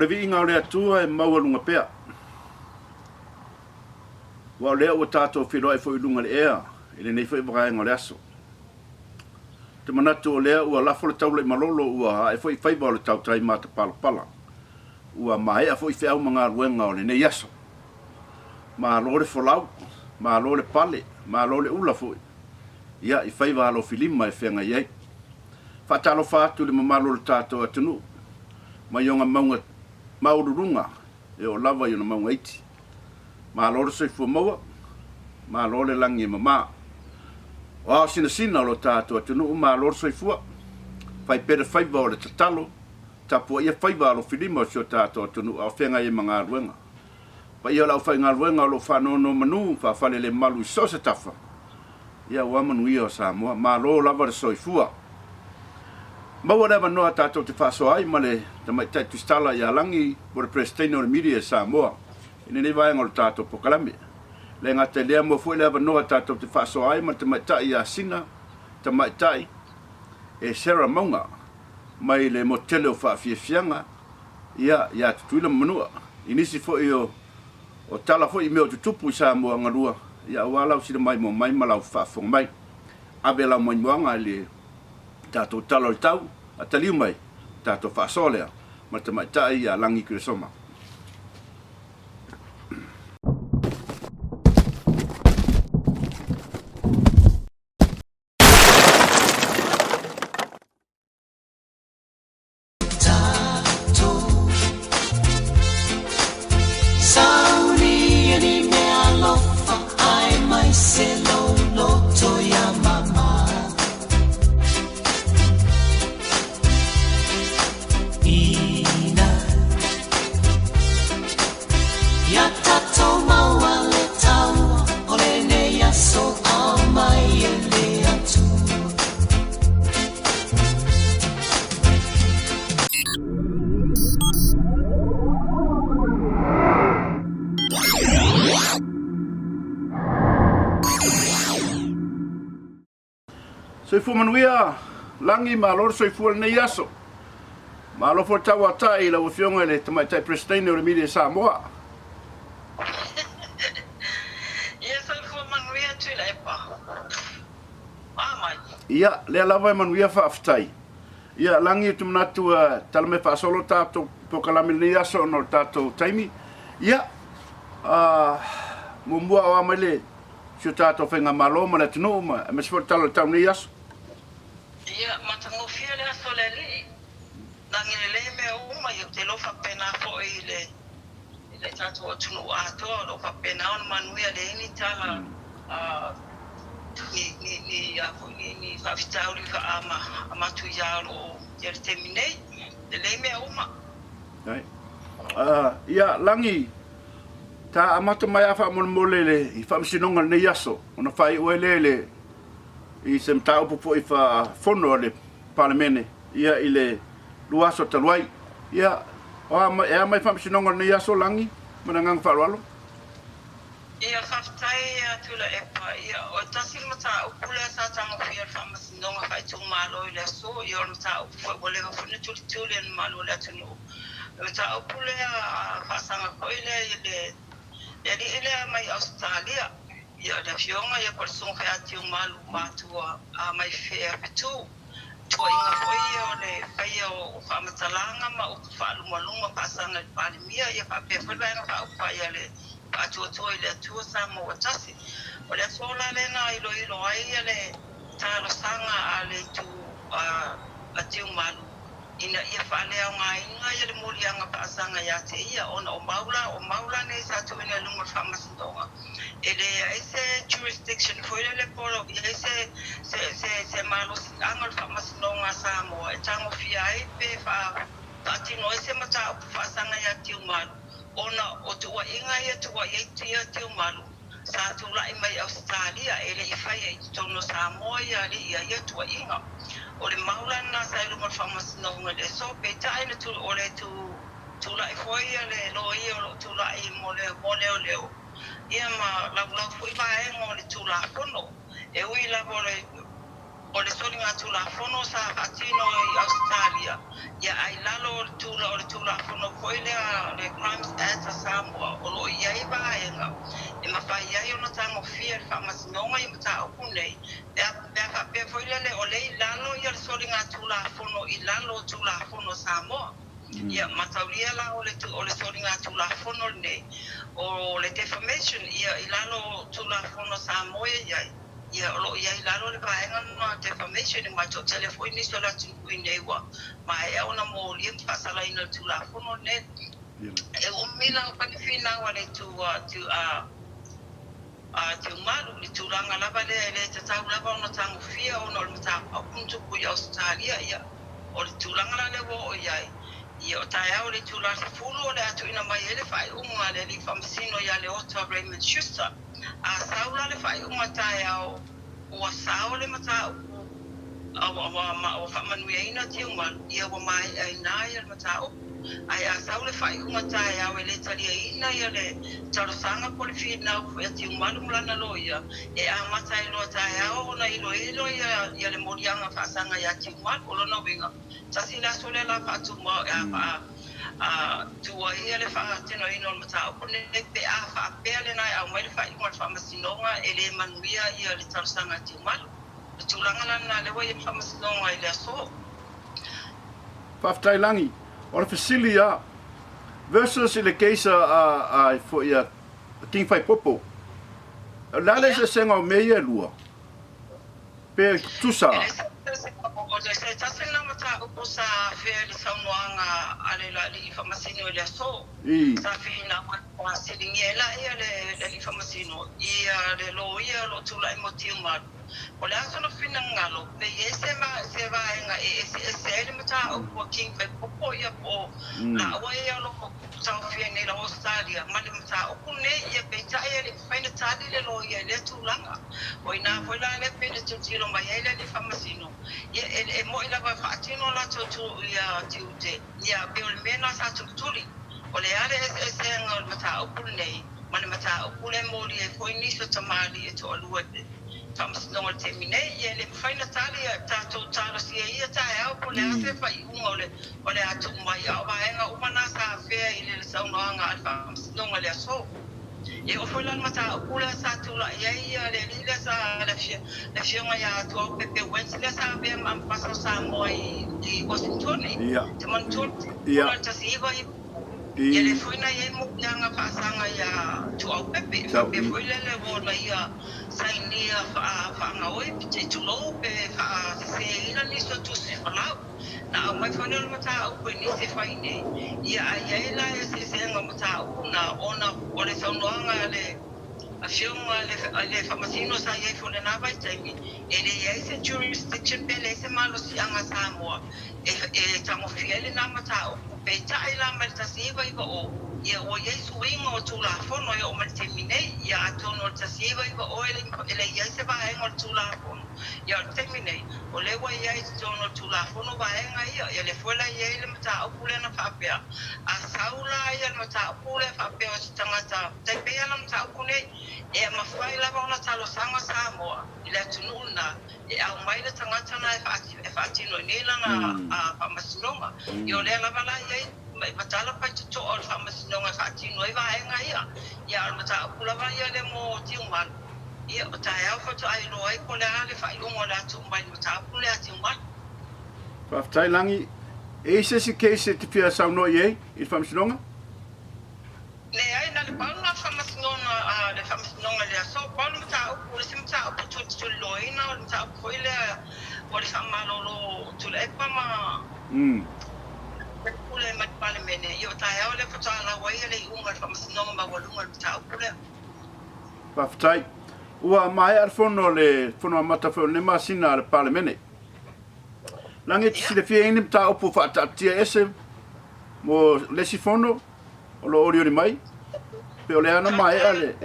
le viinga o le atua e maua pea. Wa o lea ua tātou whiroa e fo i lunga le ea, i le nei fo i wakaenga o le aso. Te manatu o lea ua lafo le taule i malolo ua e fo i whaiva o le tau tai mata pala. Ua mahea fo i whiau mga ruenga o le nei aso. Ma lo le folau, ma lo le pale, ma lo le ula fo i. Ia i whaiva alo filima e whenga iei. Whatalo whātu le mamalo le tātou atunu. Ma ionga maunga maururunga e o lava i ona maunga iti. Ma lo le soifua maua, ma lo le langi e mama. O ao sina o lo tātou atunu, ma lo le soifua. Whai pere whaiva o le tatalo, tapua ia whaiva alo filima o sio tātou atunu, au whenga i mga ruenga. Pa ia lau whai ngā ruenga o lo whanono manu, whawhale le malu i so se tafa. Ia wamanu ia o Samoa, ma lo lava le soifua. Maua rewa noa tātou te whasoa ai, ma le tamai tai tustala i alangi mo le presidente o le media Samoa. Ine nei vai ngol tātou pokalame. Le ngā te lea mo fui rewa noa tātou te whasoa ai, ma tamai tai i asina, tamai tai e Sarah Maunga, mai le motele o whaafiafianga, ia tutuila manua. Inisi fo i o tala fo i meo tutupu i Samoa ngarua, ia walau sida mai mo mai malau whaafonga mai. Abe lau mai moanga le tātou talo le tau, a taliu mai, tātou whaasolea, ma tamai tai i langi Keresoma. Soifu manuia, langi ma lor soifu al nei aso. Ma lo for tawa tai la ufionga le tamai tai presidente o le media Samoa. Ia soifu manuia tu la epa. Mamai. Ia, le lava manuia fa aftai. Ia langi tu Manatu talame fa solo tato pokalame nei aso no tato taimi. Ia, mumbua o amale si tato fenga malo ma le tunu ma me sfor talo tau nei aso. Ia, matango fia le aso le li. Langi le mea uma, i te lofa pena fo i le tato o tunu atoa, lofa pena on manuia le ini tala ni whawhitauri ka amatu iaro i ar teminei, le mea uma. Ia, langi, ta amata mai a whaamole le i whaamisinonga nei aso, ona whai ue le i se mtau pupo i whafono le paramene, ia i le luaso taluai. Ia, ea mai whaamisinonga nei aso langi, mana ngang wharualo? Ia whaftai tula epa, ia o tasi mata upule sa tanga whia whaamisinonga whaitung malo i le aso, ia o mata upule wale whafuna tuli an malo le atunu. Mata upule whaasanga koile i le ele mai Australia. Ia le fionga ia persong kaya tiu malu matua mai fea pitu. Tua inga foi o le kaya o whamatalanga ma o whaalumalunga pasanga i palimia ia whapefulenga whaupaya le tua i le atua Samoa tasi. O le sola lena ilo ai le talo sanga a le tu a tiu malu. Ina ia whaalea ngā inga ia le morianga pasanga ia te ia ona o maula nei sa tu ina lunga whamasindonga. Ele ese jurisdiction foi le polo ese se malo angal whamasindonga Samoa e tango fia e pe tino ese mata pasanga ia tiu malu. Ona o tua inga ia tua ia tiu malu. Sa tula'i mai Australia ele i whaia i tono Samoa ia tua inga. O le maulana sa ilu malwhamasinonga le so pe taina tu o le tula'i whaia le loi o tula'i mo leo leo. Ia ma lau fui vaenga o le tula'i pono. E ui lavo o le soli ngā tulafono sa whaatino i Australia. Ia ai lalo o le tulafono koe le Crimes Act a Samoa. O lo iai vaenga. E mawhai iai ona tango fia le whamasinonga i mata oku nei. Pea whapea foile le o lei lalo ia le soli ngā tulafono i lalo tulafono Samoa. Ia mataulia la o le soli ngā tulafono nei. O le defamation ia i lalo tulafono Samoa iai. Ia o ia i lalo le vaenga na defamation i mato telefoni so la tui nei wa. Ma e ona mo lia pasala ina tulafono nei. E o mila o panifina wa le tu Malo le tulanga lava le tatau lava ona tango fia ona o le mata o puntu ku i Australia ia. O le tulanga la le wo o iai. Ia o tae au le tula se fulu o le atu ina mai ele whai unga le li whamsino ia le Otto Raymond Schuster. A saula le whai unga tae au ua sao le mata uku o whamanuia ina ti unga ia wa mai ai nā ia le mata uku. Ai a sao le whai unga tae au e le talia ina ia le tarosanga po le whina uku e ti umalu mulana lo ia. E a mata ilo tae au ona ilo ia le morianga whaasanga ia ti umalu o lona winga. Tasi la sole la whaatu mo tua ia le whaatino ino o mata uku ne pe a whaapea le nai au mai le whai unga le whamasinonga e le manuia ia le tarosanga ti umalu. Le tūlanga lana le wai e whamasinonga i le aso. Whaaftailangi, o le Fasilia versus i le keisa a fo ia King Fai Popo. Lale se senga o meia lua. Pe tusa. O le se tase na mata upo sa fea le saunoanga ale la li whamasino i le aso. Sa whina wa silingiela ia le li whamasino. Ia le lo ia lo tula i moti umaru. O le aso na whina ngalo. Pe ie se vaenga e se le mata upo King Fai Popo ia po la ua ia lo tau fia nei la Australia. Ma le mata upo ne ia pe tae le whaina tali le lo ia le tulanga. O ina whaila le pene tutilo mai ele le whamasino. Ia e mo ila vai whaatino la tutu ia tiute. Ia pe o le mena sa tutuli. O le ale se ngā le mata upo nei. Ma le mata upo le mori e koi niso tamali e to alua te. Whamasino le temine. Ia le whaina tali tātou tāra sia ia tae au po le ase whai unga o le atu mai au vaenga umana sa whea i le saunoanga al whamasino le aso. E o foi lá no mata o pula sa tula e aí ele sa la fionga ya tu o pepe Wednesday sa be am pasa Samoa i Washington te man tu la tasiva e ele foi na e mo nga pasanga ya tu o pepe be foi le bona ia sainia fa nga oi te tu lo pe fa se ina ni so tu se fala na mai foi no mata o ni se fai nei ia ai la se nga mata na ona o le saunoanga le a fiunga le whamasino sa iei fo le nā vai taimi e le iei se jurisdiction pe le se malo si anga Samoa e tango fia le nā mata o pe tae la mai tasiva iwa o ia o iei suinga o tula fono ia o mai taimi nei ia atono le tasiva iwa o ele iei se vaenga o tula fono ia o taimi nei o le wa iei tono tula fono vaenga ia le fuela iei le mata o pule na whapea a saula ia le mata o pule whapea o si tangata taipea la mata o pune e mawhai lava ona talo sanga Samoa i le atununa e au mai le tangata na e whaatino i nila na whamasinonga i o lea lava la iei matala pai tuto o le whamasinonga e whaatino i vaenga ia o mata o pulava ia le mo tiuman ia o tae au whatu ai loa i ko le ale whaiungo le atu mai mata o pule a tiuman Whaaftailangi e se si keise te pia sauno iei i whamasinonga? Le ai na le pauna whamasinonga le whamasinonga le aso pauna mata o pule si mata o putu tu loina o mata o koile o le whamalolo tu le epa ma pule mai pale mene i o tae au le whatala wai le unga le whamasinonga ma walunga le mata o pule Whaftai ua mai ar fono le fono amata fono ne masina le pale mene lange tisi le fia ini mta opu whaatatia ese mo lesi fono o lo ori mai pe o le ana mai ale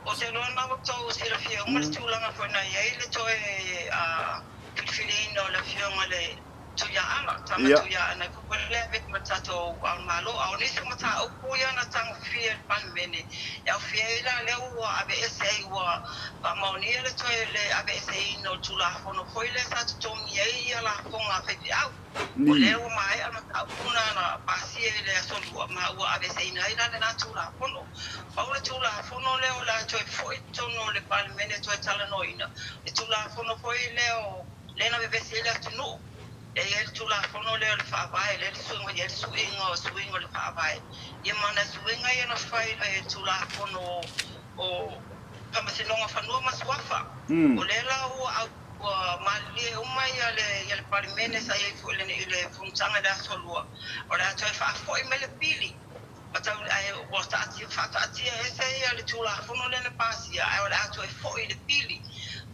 o se loa nawa tau se la fia unga le tūlanga koina iei le toe pilfilino le fia unga le tuya ama tama tuya ana ko le vet matato al malo au ni mata o ko ya na tang fie palmene ya fie la le o abe ese wa pa mauni le toile abe ese no tula fono foile sa to mi ya la fonga fe au o le o mai ana ta una na pasie le so ma o abe ese na ina na tula fono pa o le tula fono le o la to foi to no le palmene to tala no ina le tula fono foile o le na be se le no e el tula fono le fa vai le swingo ye swingo le fa vai ye mana swinga ye na fai le tula fono o kama se longa fa no maswafa o le la o mali o mai le parimene sa ye fo le funsanga da solua o la to fa foi me le pili ata ai o sta ati fa ati ese ye le tula fono le pasia ai o la to foi le pili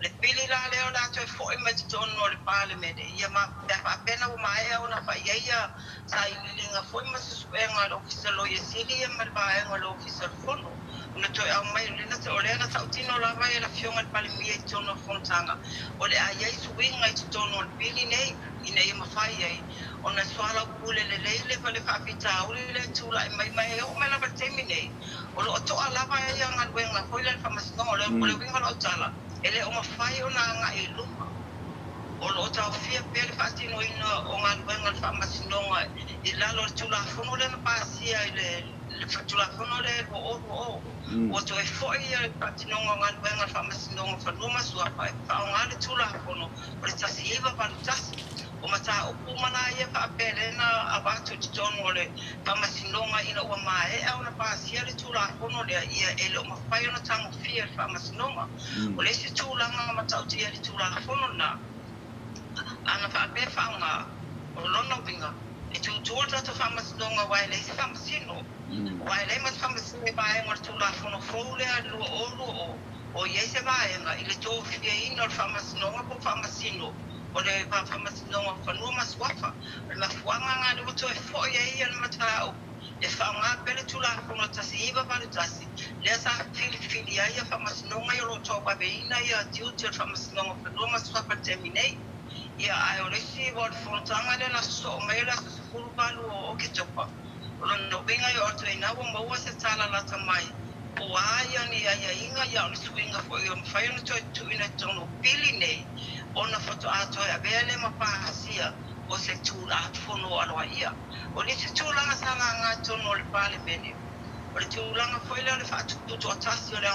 le pili la leo la to foi me tono le parliamento ia ma da pena o mai ona fa ia sai linga foi ma se suenga lo fisalo ia sili ma ba en lo fisal fono ona to au mai le na to le na tautino la vai la fiona parliamento tono fontanga o le ai suinga i tono le pili nei ina ia ma fa ia ona swala kule le fa le fa pita o le tula mai o me la ba termine o lo to ala vai ia ngalwenga foi le fa masno le winga lo tala ele o mafai ona nga i luma o lo tau fia pele fati no ina o nga luenga fa masinonga i lalo tula fono le pasia le tula fono le o to e foi fati no nga luenga fa masinonga fa no masua fa nga le tula fono o le tasi eva pa tasi o mata o kumana ia fa pele na abatu tono le fa masinonga ina o mae ona pasia le tula fono le ia ele o mafai ona tango fia fa masinonga o le se tula nga mata o tia le tula fono na ana fa be fa nga o lona winga e tu tuota to fa masinonga wai le fa masino wai le mas fa masino ba e ngor tula fono fole a lu o ye se ba e nga ile to fia ina fa masinonga po fa masino o le fa masinonga fa no maswafa le fuanga nga le to e fo ye ia mata o e fa nga pele tula fono tasi iba pa tasi le sa fili ia fa masinonga yo to ba be ina ia tiu fa masinonga fa no maswafa terminate ia ai o le si vol fontanga le la so me la furbalu o ke topa o no venga yo to ina wo mo se tala la tamai o ai ni ai inga ya o swinga fo yo fa yo to ina tono pili nei ona foto ato ya bele ma pasia o se tula fono alo ia o le se tula sanga nga tono le pale bene o le tula nga foi le fa tu tasio le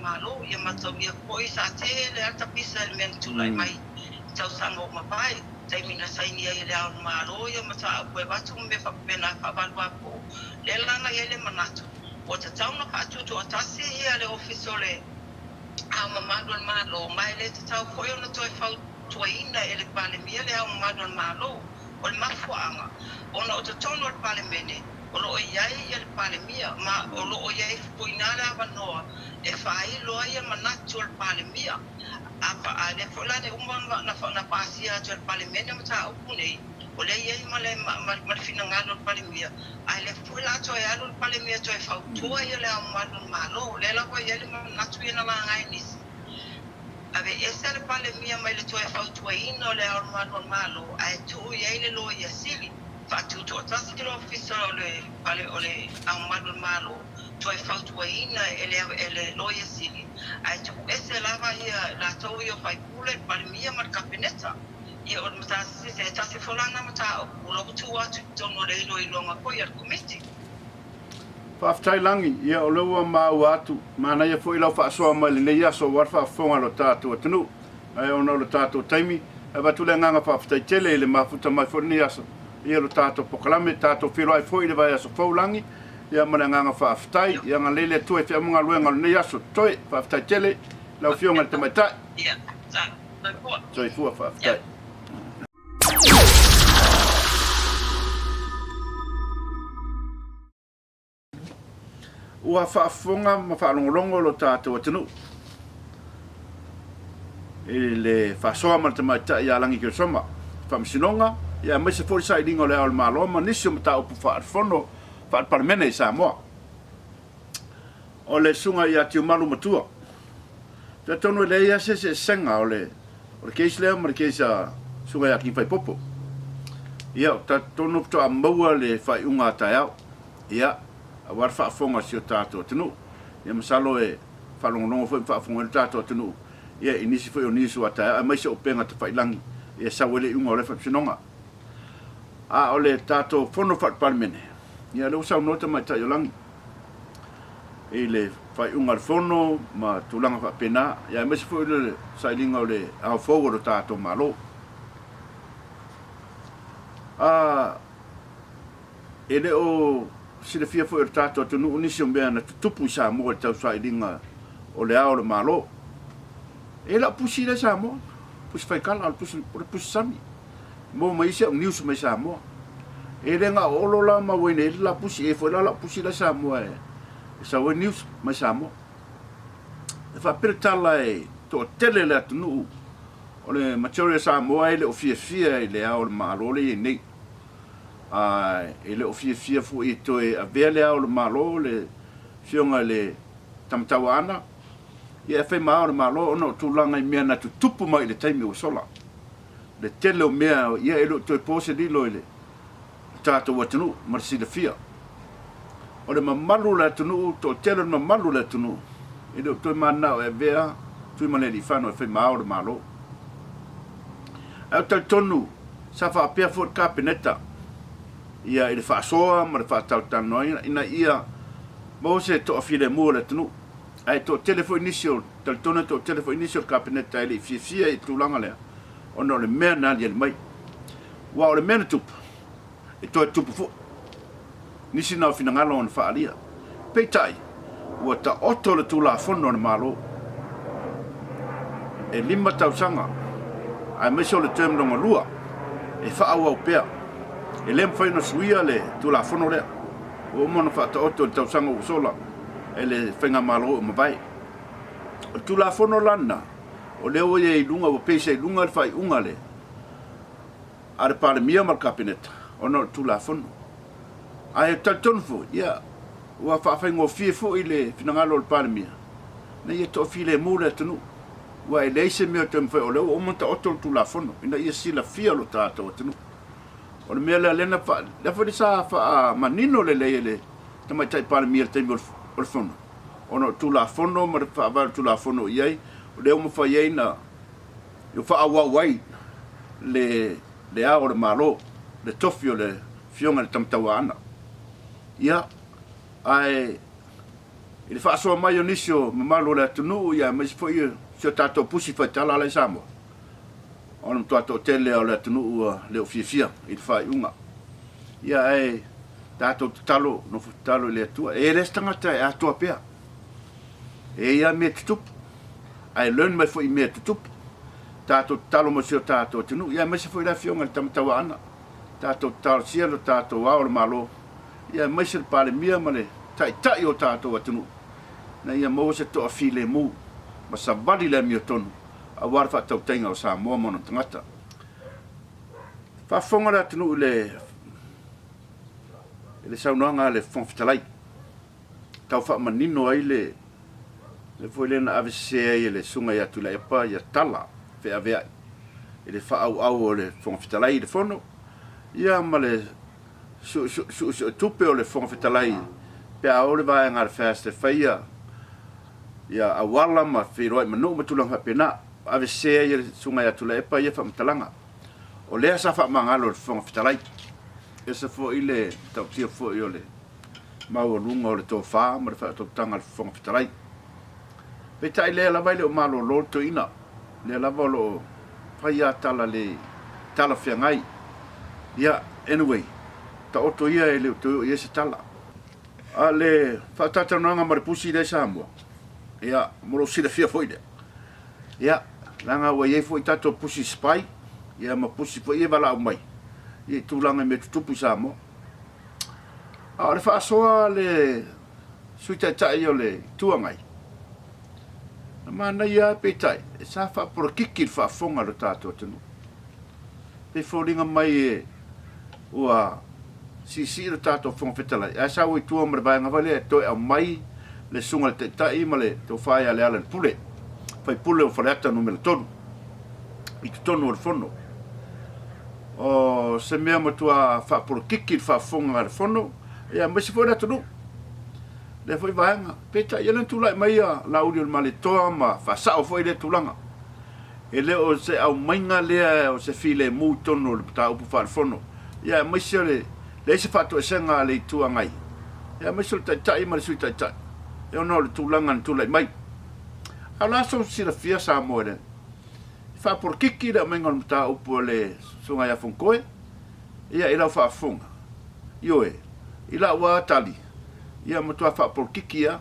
malo ia matovia foi sa te le alta pisa le men tula mai tau sanga o mapai taimina saini ia le au malo ia mata ko batu me fa pena fa balwa po le lana ia le manatu o te tau na fa tu tasi ia le ofisole a malo mai le te tau foi ona toi fa tuaina ele palemia le au malo o le mafuanga ona o te tono le palemene o lo iai ele palemia ma o lo iai fuinala vanoa e fai lo ia manatu le palemia apa ale fola de umma na pasia to el palemene mata upune o le iai male mal finangalo le palemia ale fola to ia le palemia to e fa tua ia le au malo le la ko ia le manatu ina la ngai nis ave esa le palemia mai le to e fa tua ina le au malo ai tu ia le lo ia sili fa tu to tasi kilo ofisa le pale ole au malo to e fa tua ina ele lo ia sili ai tu ese lava ia la to io fai pule palemia mar capeneta ia o mata se tasi folana mata o lo tu atu tono le lo ilonga ko ia committee Whaaftailangi, ia o leua mau atu, mana ia fo ilau whaasoa mai le ia so warwha whonga lo tātou atunu. Ai ona lo tātou taimi, e watu le nganga whaaftai tele le mafuta mai whoni aso. Ia lo tātou pokalame, tātou whiro ai fo i le vai aso whaulangi, ia mana nganga whaaftai, ia ngā lele tue whia munga luenga lo nei aso toi, whaaftai tele, lau whionga le tamaitai. ia Toi fua whaaftai. Ua whaafonga ma whaalongolongo lo tātou atanu. E le whaasoa ma te mai tai a langi Keresoma. Whaamisinonga, ia mai se fori sai ringo le ao le malo ma nisi o mata upu whaafono whaaparamene i Samoa. O le sunga i ati o malu matua. Te tonu le ia se senga o le keisi lea ma le keisa sunga i aki whai popo. Ia ta tonu to maua le fai unga tai au. Ia a war fa fonga si o tato tunu. Ia masalo e falongonongo foi fa fonga le tato tunu. Ia inisi foi o nisu atai a mai se o penga te fai lang ia sa wele unga o le fa sinonga. A ole tato fono fa palmene. Ia le usa nota mai tai lang. E le fai unga le fono ma tulanga fa pena. Ia mai se foi le sailinga o le a fogo do tato malo. Ele o sile fia foi o tato tunu unisi o mea na tupu sa mo tau sailinga o le ao le malo. E la pusi le Samoa, pusi fai kala al pusi sami. Mo mai se news mai Samoa. E le nga olo la ma wene la pusi e foi la pusi le Samoa e sa we news mai Samoa. E fa per tala e to tele la tunu o le machoria Samoa e le ofia e le ao le malo le nei. E le ofia fu i to e a vele ao le malo le fionga le tamtawana. Ia fai maa o malo ono tulanga I mea na tutupu mai le taimi o sola. Le tele o mea ia elo toi pose lilo ile tato watunu marsi le fia. O le mamalu la tunu to tele le mamalu la tunu. Ilo toi mana o e vea tui mane li fano e fai maa o malo. Au tal tonu sa fa apea fo kapeneta. Ia ile fa soa ma le fa tau tano ina ia mo se to afile mo le tunu. Ai to telefone initial tal tona to telefone initial cabinet tali fia I tulanga le ono le mea na le mai wa o le Manatu e to tupu fo nisi na fina ngalo on faalia peitai wa ta oto le tula fono na malo e lima tau sanga ai meso le term no lua e fa au pea e lem fa no suia le tula fono le o mono fa ta oto le tau sanga o sola ele fenga malo o mabai o tula fono lana o leo e lunga o pese lunga fai unga le ar par mia mal cabinet ono tula fono ai talton fo ia wa fa fengo fifo ile finangalo o par mia na ia to file mura tunu wa ele se me tem foi o leo o monta otol tula fono ina ia sila fia lo tato tunu o le mele lena fa la fo sa fa manino le le tama tai par mia tem o fono ono tula fono ma fa va tula fono iai o le mo fa iai na yo fa awa wai le ao le malo le tofio le fionga le tamtawana ia ai ele fa so mai onisio malo le tunu ia mas foi se tato pusi fa tala le Samoa ono tato tele o le tunu le ofia il fa unga ia ai tato talo no talo le tua e restanga ta a tua pea e ia me tup ai learn me foi me tup tato talo mo se tato tunu ia me se foi la fionga tamtawa ana tato tal cielo tato ao malo ia me se pare mia male tai o tato tunu na ia mo se to afile mu ma sa bali le mio tonu a warfa tau tenga o Samoa mono tangata fa fonga la tunu le saunanga le fonfitalai tau fa manino ai le foi le na avese ai le sunga ya tula'i pa ya tala fe avea ele fa au le fonfitalai le fono ia male su tupe o le fonfitalai pe a ole vai ngar feste faia ia awala ma firoi manu matulanga pena avese ai le sunga ya tula'i pa ia fa mtalanga o le sa fa mangalo le fonfitalai esa fo ile tau tia fo ile mau lunga o le to fa ma fa to tanga le fonga fitarai pe tai le la vai le malo lo to ina le la volo fa ia tala le tala fiangai ia anyway ta oto ia ele to ia se tala ale fa tata nanga ma pusi le Samoa ia mo si le fia fo ile ia langa wa ye fo tato pusi spy ia ma pusi fo ia vala mai e tulanga me tupu Samoa a le fa soa le suita tai o le tuangai ma na ia pe tai sa fa por kiki fa fonga lo tato tunu pe folinga mai e ua si lo tato fonga fetala a sa o tua mer ba ngavale to e mai le sunga te tai male to fa ia le ala pule fai pule o faleta numero tonu i tonu o fono o se mea matua whapurukiki whafonga le fono, ia masi fo na tunu. Le foi vaenga, peta ia na tula'i mai a lauri o male toa ma whasao foi le tulanga. E le o se au mainga lea o se file mu tono le pata upu whafono. Ia masi le se whato e senga le tua ngai. Ia masi le taitai ma le sui taitai. E ono le tulanga na tula'i mai. A la so sira fia Samoa le. Whapurukiki le mainga le pata upu le sunga ia fonkoe. Ia ila whafonga. Ioe, ila ua tali. Ia matua whapurukiki ia.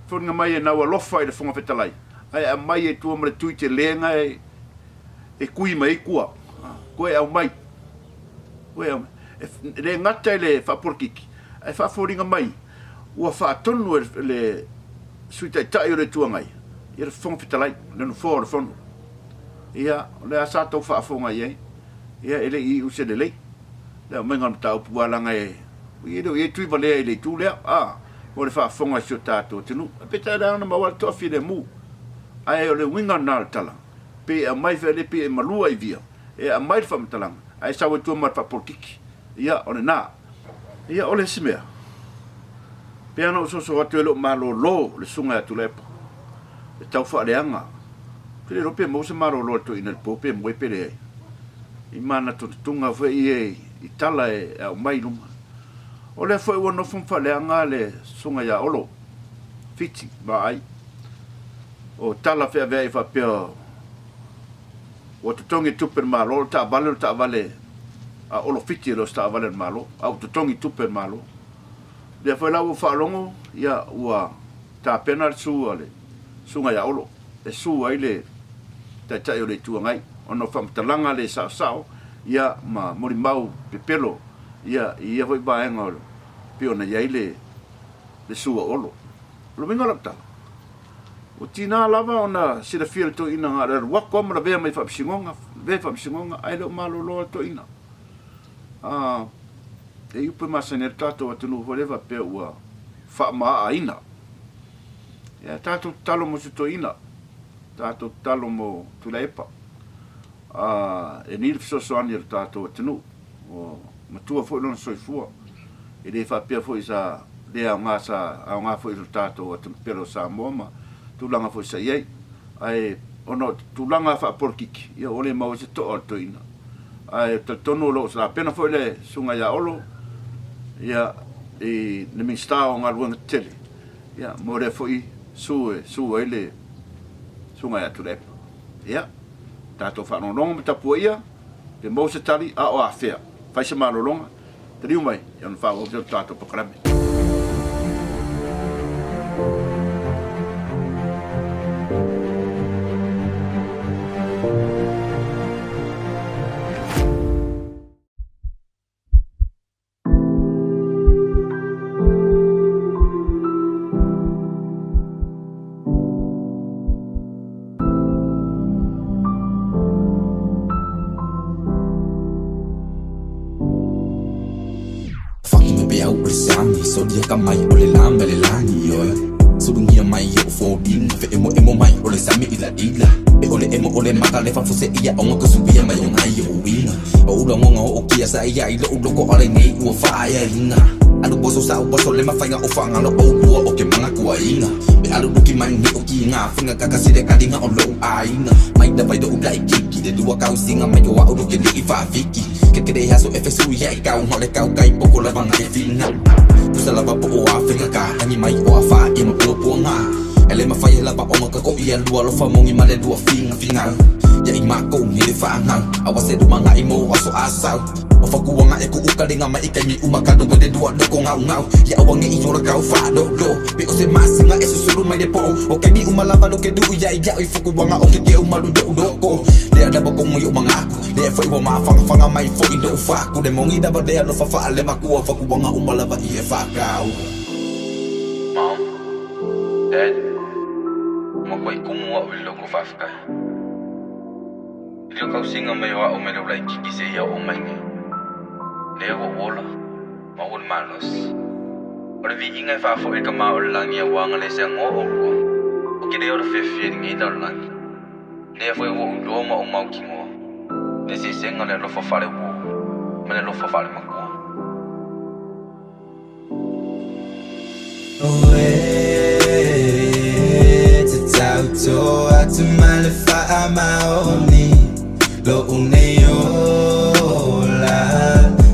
Whunga mai e naua lofa i le whunga whetalai. Ai a mai e tua mara tui te lenga e kui mai kua. Koe au mai. Koe au mai. Le ngata le whapurukiki. Ai whafuringa mai. Ua whaatonu le suitaitai o le tuangai. Ia le whunga whetalai. Le no whore whonu. Ia le a sātou whaafonga iei. Ia ele i use le lei. Le o menga mta upu alanga e. Ia tui valea i le tū lea. O le whaafonga sio tātou tinu. Peta rea na mawala tofi le mu. Ai o le winga nā le tala. Pe a mai whele pe e malua i via. E a mai whamatalanga. Ai sawa tua mat whapurukiki. Ia o le nā. Ia o le simea. Pe ana usoso watu e lo malo lo le sunga atu lepa. Le tau whaaleanga. Pe le rope mausa malo lo to ina le pope mwe pere ai. I mana tunga whai i tala e au mai luma. O le whai wano whaaleanga le sunga ia olo. Fiti, ba ai. O tala whea vea i whapea o tutongi tupen malo, o ta vale a olo fiti lo sta vale malo, au tutongi tupen malo. Le whai lau whaalongo, ia ua ta pena le sua le sunga ia olo. Le sua i le tai o le tuangai, ono whamtalanga le sao, ia ma mori mau pepelo, ia hoi baenga o piona iai le sua olo. Lo mingo laptala. O tina lava ona sira fia to ina ngara wako amara vea mai whapsingonga, ai leo malo loa to ina. E upe masane tato atunu wharewa pia ua whaamaa a ina. Ia tato talo mo to ina, tato talo mo tula'i. E niri fisosoani ar tato atunu, o matua fo ilona soifua. E le whapia fo isa lea au ngā fo ilo tato atunu pero Samoa ma. Tulanga fo sa iei ai ono tulanga whapurukiki ia ole mau se to alto ina ai tonu lo sa pena fo le sunga ia olo ia e le mistao nga luanga tele ia more fo i su ele sunga ia tule ia tato fa no longa tapu ia le mau se tali a o afea fai se malo longa triu mai ia no fa o tato programa. So dia kamai ole lamba le lani yo Surungia mai yo fodin Fe emo mai ole sami ila E ole maka le fafuse ia Onga kusubia mai on ai yo wina O ula ngonga o kia sa ia ilo uloko ole nei ua whaaya ina Alu boso sa ubaso le mawhainga o whanga lo o ua o ke manga kua ina Be alu luki mai ni o ki ngā Whinga kakasire kadinga o lo a ina Mai da vai do ulai kiki De dua kau singa mai o au luke ni i whawhiki Ke kere haso e fesu ia i kau Hole kau kai poko la vanga e whina Pusa lava po o a whinga ka Hangi mai o a wha e ma pua ngā Ele mawhai he lava o ma kako ia lua Lo whamongi ma le lua whinga Ia i mako ni le whaangau Awa se dumanga i mo aso asau O whakuanga e ku ukaringa mai i kai mi umakado Wede dua doko ngau Ia awange i hora kau whaado do Pe o se masinga e susuru mai le po O kai mi umalava lo ke du ia i i whakuanga o ke ke umalu do doko Lea daba kongo i o mangaku Lea whai wa maa whanga mai fo i do whaku Le mongi daba lea no whawha le makua Whakuanga umalava i e whakau Mom, Dad Makwai kumu wa ui loko whafkai Ilo kau singa mai wa o me lo lai kiki se ia o mai nge Lea wa wola, ma wul malos O le vi inga e whafo e ka maa o le langi a wanga le se ngō o rua O ke leo le whiwhi e ngi lau langi Lea fwe wa uloa ma o mau ki ngō Le si senga le lo fa fare wo. Me le lo fa fare ma ko. To atumalefa amaoni lo uneola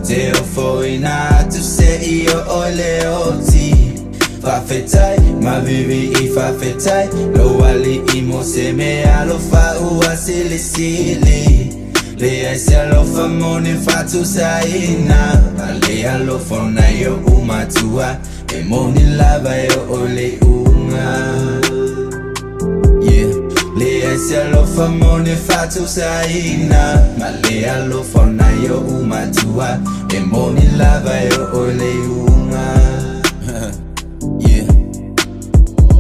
zero foina to say yo oleoti fafetai ma vivi ifafetai lo wali imose me alofa uasili sili le ese lo famone fatu saina le alofona yo umatua emoni lava yo ole unga. Le cielo famone fatu saina, ma le allo fona yo umatua, e moni lava yo ole unga. Yeah.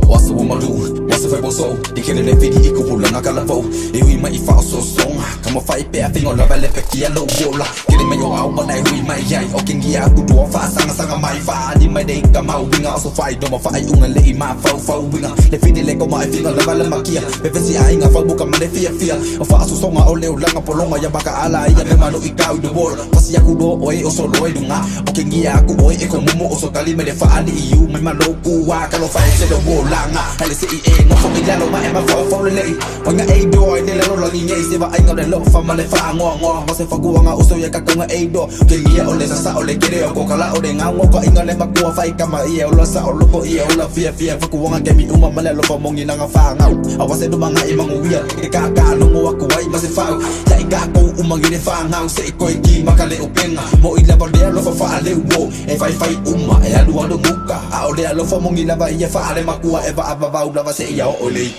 What's the woman do? What's the fable so? They can't let video equal pull on a calavo. If we might fall so strong, come on fight bear thing on lava left a yellow wola. Getting my out when I read my yai, or can get good to a fast and my fire. In my day, come out, wing also fight, no more fight, and lay my foul winger. The feeling like my finger, lava lamakia. If I see I ain't a foul book, I'm a fear. A fast song, I'll lay langa polonga, yabaka ala, yamano ika the wall. Pasiakudo, oi, also loidunga. Or can get good boy, eco momo, also kalima de fali, you, my local wakalo fight, said the wall langa. And say, no for me, yellow, my ever fall late. When I ate door, they let all in yays, if I ain't got a lot from my left arm, was if I go on also yakaka a door. Can you all this a ole get it or coca or then I walk in a lemma go fight come here, or lost or local ear, or fear, for Kuanga gave me uma malelo for money in a fang out. I was a dumanga imang weird, a gaga, no more away, must found. Yagago umang in the fang house, say, Koiki, Makale Openga, more 11 there, love for a little. If I fight Uma, I do want to muka, out there, love for money, never if I makua ever about lava say, ya ole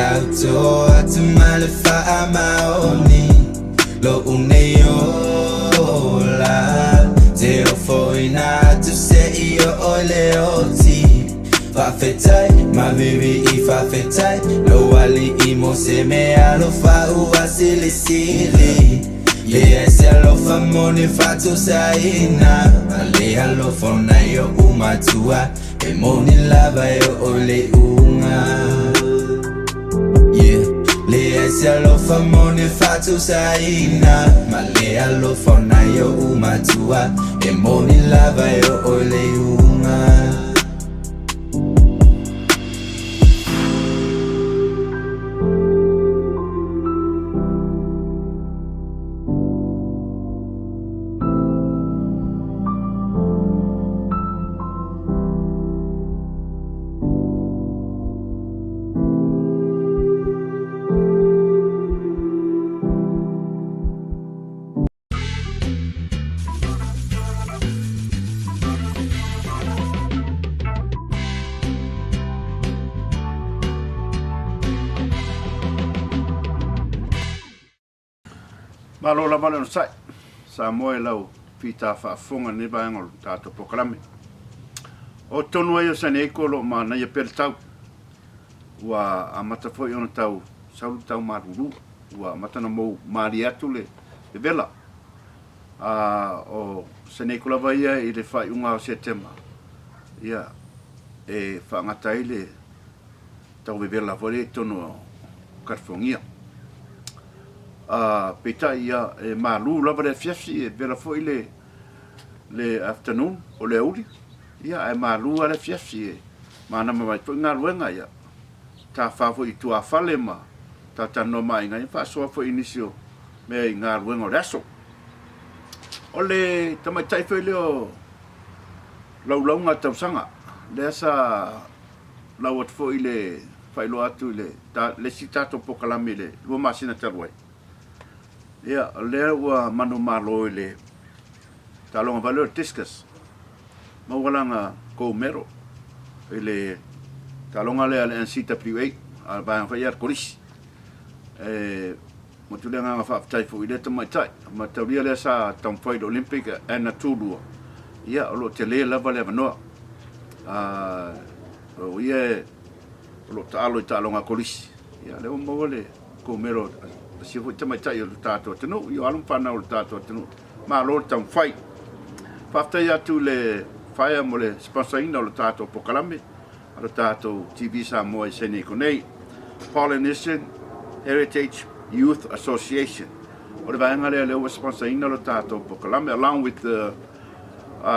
Tauto atumalefa amaoni lo uneola zero foina to say yo oleoti fafetai ma vivi ifafetai lo wali imose me alofa uasili sili le ese lo famone fatu saina le alofona yo umatua emoni lava yo ole unga. Le cielo famone fatu saina, ma le allo fona yo umatua, e moni lava yo ole unga. Malo la vale no sai. Samoa lau pita whaafonga ne vaenga lo tātou pokalame. O tonu ai o sane eko lo ma na ia pere tau. Ua a mata foi ona tau, sau tau maruru. Ua mata na mou maari atu le vela. O sane eko lava ia i le whai unga o setema. Ia e whaangatai le tau vela vore tonu o karfongia. Peta ia e malu lava le fiafi e vela foi le afternoon o le uri. Ia e malu ale fiafi e mana mai foi ngā ruenga ia. Ta whafo i tua whale ma ta tano mai ngai whasoa foi inisio me i ngā ruenga o reso. O le tamai tai foi leo laulaunga tausanga. Le asa lau at foi le whailo atu le sitato pokalami le lua masina taruai. Ia, lea ua manu malo le talonga valeo tiskas. Mawalanga ko mero. Le talonga le ale ansita priwei al baang fa yar koris. Motulenga nga whaafitai fu ile tamai tai. Ma tauria le sa tamwhai do Olympic Manatu. Ia, olo te le lava le manoa. Ia, olo ta alo i talonga koris. Ia, leo mawale ko mero si fu tamai tai o tātou tenu, i o alum whanau o tātou tenu. Ma lo tam whai. Whaftai atu le whaia mo le sponsorina o tātou pokalame, o tātou TV Samoa i sene konei. Polynesian, Heritage Youth Association. O le vaenga lea leo sponsorina lo tātou Pokalame, along with the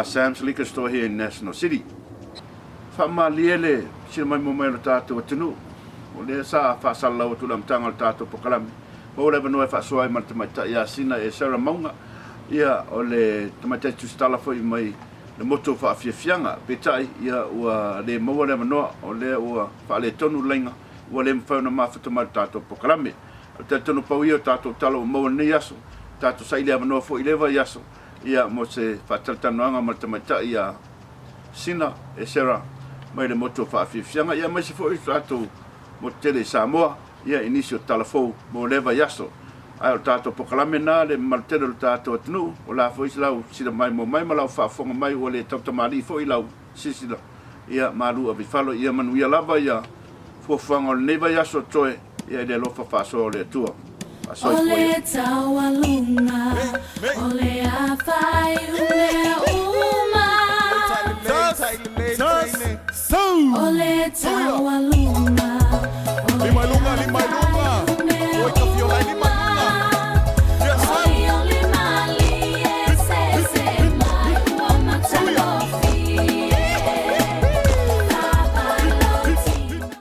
Sam's Liquor Store here in National City. Whamalie le, sila mai mo mai lo tātou atunu. O le sa whasala o tula mtanga lo tātou Pokalame. O le vanua whasoai ma te maita ia sina e Sarah Maunga. Ia o le tamaita tustala foi mai le moto whaafiafianga. Petai ia ua le maua le manoa o le ua whaale tonu lenga. Ua le mwhauna mawhata mai tātou Pokalame. O te tonu pau ia o tātou talo o maua nei aso. Tātou sa ile manoa fo ilewa i aso. Ia mo se whataritanoanga ma te maita ia sina e Sarah mai le moto whaafiafianga. Ia mai se fo i tātou mo tele Samoa. Ia inisio talafou mo lewa yaso. Ai o tātou Pokalame nā le malutele o tātou atunu. O la fo isi lau sila mai mo mai ma lau whaafonga mai o le tautamari fo i lau sisila. Ia malu a bifalo ia manuia lava ia fuafanga o le neiva yaso toe. Ia le lofa whaasoa o le atua. Ole tawa lunga, ole a whai unge uma. Ole tawa lunga.